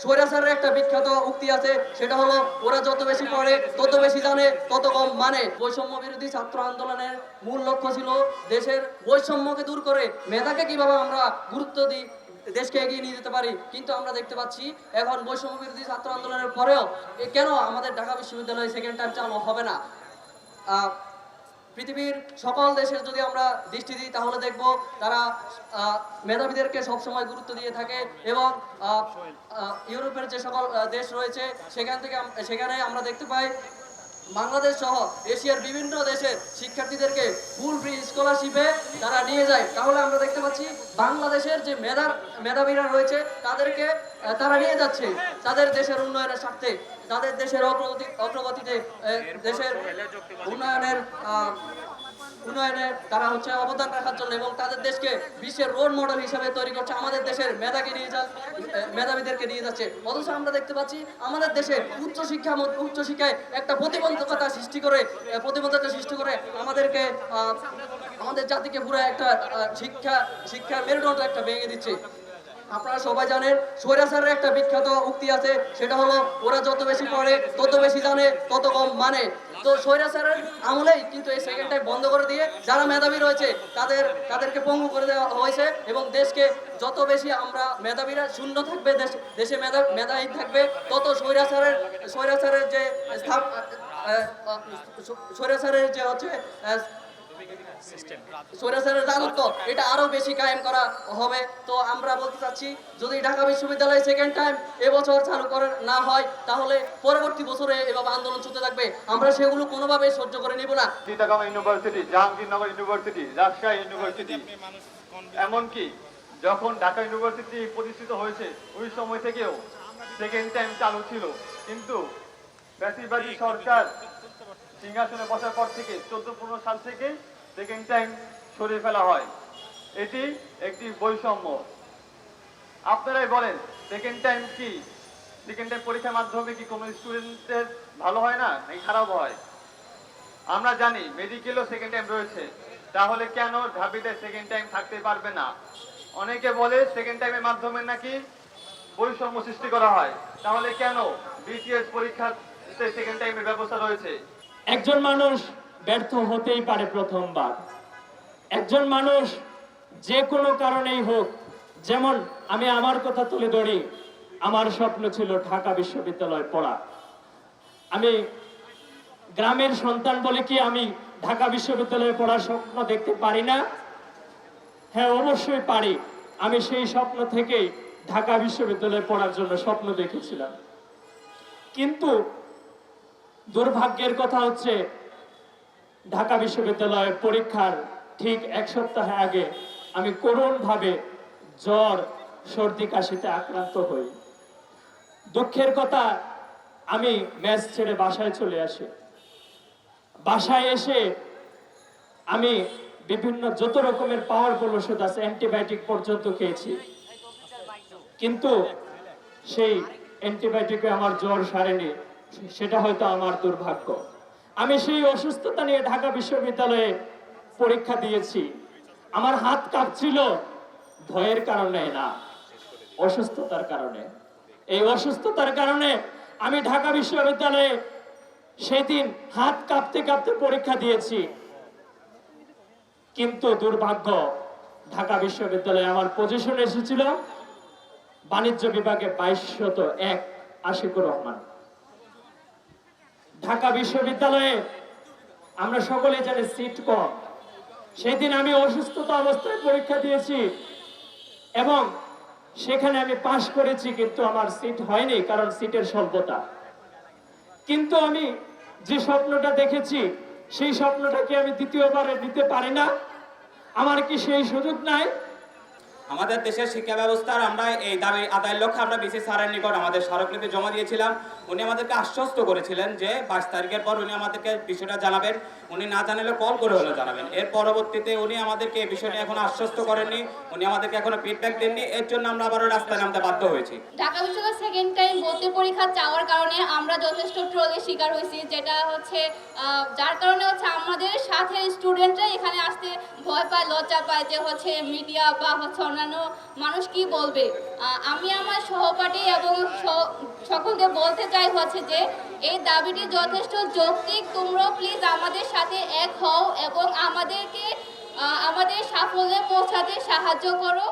স্বৈরাচারের একটা বিখ্যাত উক্তি আছে, সেটা হলো ওরা যত বেশি পড়ে তত বেশি জানে তত কম মানে। বৈষম্য বিরোধী ছাত্র আন্দোলনের মূল লক্ষ্য ছিল দেশের বৈষম্যকে দূর করে মেধাকে কিভাবে আমরা গুরুত্ব দিই, দেশকে এগিয়ে নিয়ে যেতে পারি। কিন্তু আমরা দেখতে পাচ্ছি এখন বৈষম্য বিরোধী ছাত্র আন্দোলনের পরেও কেন আমাদের ঢাকা বিশ্ববিদ্যালয়ে সেকেন্ড টাইম চালু হবে না। পৃথিবীর সকল দেশের যদি আমরা দৃষ্টি দিই তাহলে দেখব তারা মেধাবীদেরকে সবসময় গুরুত্ব দিয়ে থাকে এবং ইউরোপের যে সকল দেশ রয়েছে সেখানে আমরা দেখতে পাই বাংলাদেশ সহ এশিয়ার বিভিন্ন দেশের শিক্ষার্থীদেরকে ফুল ফ্রি স্কলারশিপে তারা নিয়ে যায়। তাহলে আমরা দেখতে পাচ্ছি বাংলাদেশের যে মেধাবীরা রয়েছে তাদেরকে তারা নিয়ে যাচ্ছে তাদের দেশের উন্নয়নের স্বার্থে, তাদের দেশের অগ্রগতিতে, দেশের উন্নয়নে তারা অবদান রাখার জন্য এবং তাদের দেশকে বিশ্বের রোল মডেল হিসেবে তৈরি করছে। আমাদের দেশের মেধাবীদেরকে নিয়ে যাচ্ছে। অথচ আমরা দেখতে পাচ্ছি আমাদের দেশে উচ্চশিক্ষায় একটা প্রতিবন্ধকতা সৃষ্টি করে আমাদের জাতিকে পুরো একটা শিক্ষার মেরুদণ্ড একটা ভেঙে দিচ্ছে। আপনারা সবাই জানেন স্বৈরাচারের একটা বিখ্যাত উক্তি আছে, সেটা হলো ওরা যত বেশি পড়ে তত বেশি জানে তত কম মানে। তো স্বৈরাচারের আমলেই কিন্তু এই সেকেন্ড টাইম বন্ধ করে দিয়ে যারা মেধাবী রয়েছে তাদেরকে পঙ্গু করে দেওয়া হয়েছে এবং দেশকে যত বেশি আমরা মেধাবীরা শূন্য থাকবে, দেশে মেধাহীন থাকবে, তত স্বৈরাচারের যে স্বৈরাচারের রাজত্ব এটা আরো বেশি কায়েম করা হবে। তো আমরা বলতে চাচ্ছি যদি ঢাকা বিশ্ববিদ্যালয় সেকেন্ড টাইম এবছর চালু করে না হয় তাহলে পরবর্তী বছরে এভাবে আন্দোলন চলতে থাকবে। আমরা সেগুলো কোনোভাবে সহ্য করে নিব না। Chittagong university, Jahangirnagar university, Rajshahi university, এমনকি যখন ঢাকা ইউনিভার্সিটি প্রতিষ্ঠিত হয়েছে ওই সময় থেকেও সেকেন্ড টাইম চালু ছিল, কিন্তু ফ্যাসিবাদী সরকার সিংহাসনে বসার পর থেকে 14-15 সাল থেকে সেকেন্ড টাইম সরিয়ে ফেলা হয়। এটি একটি বৈষম্য। আপনারাই বলেন সেকেন্ড টাইম কি? সেকেন্ড টাইম পরীক্ষার মাধ্যমে কি কোনো স্টুডেন্টের ভালো হয় না নাকি খারাপ হয়? আমরা জানি মেডিকেলও সেকেন্ড টাইম রয়েছে, তাহলে কেন ঢাবিতে সেকেন্ড টাইম থাকতে পারবে না? অনেকে বলে সেকেন্ড টাইমের মাধ্যমে নাকি বৈষম্য সৃষ্টি করা হয়, তাহলে কেন বিসিএস পরীক্ষাতে সেকেন্ড টাইমের ব্যবস্থা রয়েছে? একজন মানুষ ব্যর্থ হতেই পারে প্রথমবার। একজন মানুষ যে কোনো কারণেই হোক, যেমন আমি আমার কথা তুলে ধরি, আমার স্বপ্ন ছিল ঢাকা বিশ্ববিদ্যালয়ে পড়া। আমি গ্রামের সন্তান বলে কি আমি ঢাকা বিশ্ববিদ্যালয়ে পড়ার স্বপ্ন দেখতে পারি না? হ্যাঁ, অবশ্যই পারি। আমি সেই স্বপ্ন থেকেই ঢাকা বিশ্ববিদ্যালয়ে পড়ার জন্য স্বপ্ন দেখেছিলাম। কিন্তু দুর্ভাগ্যের কথা হচ্ছে ঢাকা বিশ্ববিদ্যালয়ের পরীক্ষার ঠিক 1 সপ্তাহ আগে আমি করুণভাবে জ্বর, সর্দি, কাশিতে আক্রান্ত হই। দুঃখের কথা, আমি মেস ছেড়ে বাসায় চলে আসি। বাসায় এসে আমি বিভিন্ন যত রকমের পাওয়ারফুল ওষুধ আছে, অ্যান্টিবায়োটিক পর্যন্ত খেয়েছি, কিন্তু সেই অ্যান্টিবায়োটিকে আমার জ্বর সারেনি। সেটা হয়তো আমার দুর্ভাগ্য। আমি সেই অসুস্থতা নিয়ে ঢাকা বিশ্ববিদ্যালয়ে পরীক্ষা দিয়েছি। আমার হাত কাঁপছিল ভয়ের কারণে না, অসুস্থতার কারণে। এই অসুস্থতার কারণে আমি ঢাকা বিশ্ববিদ্যালয়ে সেদিন হাত কাঁপতে কাঁপতে পরীক্ষা দিয়েছি। কিন্তু দুর্ভাগ্য, ঢাকা বিশ্ববিদ্যালয়ে আমার পজিশন এসেছিল বাণিজ্য বিভাগে 2201 আশিকুর রহমান। ঢাকা বিশ্ববিদ্যালয়ে আমরা সকলে জানি সিট কম। সেদিন আমি অসুস্থতা অবস্থায় পরীক্ষা দিয়েছি এবং সেখানে আমি পাশ করেছি, কিন্তু আমার সিট হয়নি, কারণ সিটের স্বল্পতা। কিন্তু আমি যে স্বপ্নটা দেখেছি সেই স্বপ্নটাকে আমি দ্বিতীয়বারে নিতে পারি না? আমার কি সেই সুযোগ নাই? আমাদের দেশের শিক্ষা ব্যবস্থার আমরা এই দাবি আদায়ের লক্ষ্যে আমরা বিসি স্যারের নিকট আমাদের স্মারকলিপি জমা দিয়েছিলাম। উনি আমাদেরকে আশ্বস্ত করেছিলেন যে 22 তারিখের পর উনি আমাদেরকে বিষয়টা জানাবেন। উনি না জানালে কল করে হলেও জানাবেন। এর পরবর্তীতে উনি আমাদেরকে এই বিষয়টা এখনো আশ্বস্ত করেননি, উনি আমাদেরকে এখনো ফিডব্যাক দেননি। এর জন্য আমরা আবারও রাস্তায় নামতে বাধ্য হয়েছি। ঢাকা বিশ্ববিদ্যালয় সেকেন্ড টাইম ভর্তি পরীক্ষা চাওয়ার কারণে আমরা যথেষ্ট ট্রলের শিকার হয়েছি, যেটা যার কারণে আমাদের সাথে স্টুডেন্টরা এখানে আসতে ভয় পায়, লজ্জা পায় যে মিডিয়া বা অন্য অন্যান্য মানুষ কি বলবে। আমি আমার সহপাঠী এবং সকলকে বলতে চাই হচ্ছে যে এই দাবিটি যথেষ্ট যৌক্তিক। তোমরাও প্লিজ আমাদের সাথে এক হও এবং আমাদেরকে আমাদের সাফল্যে পৌঁছাতে সাহায্য করো।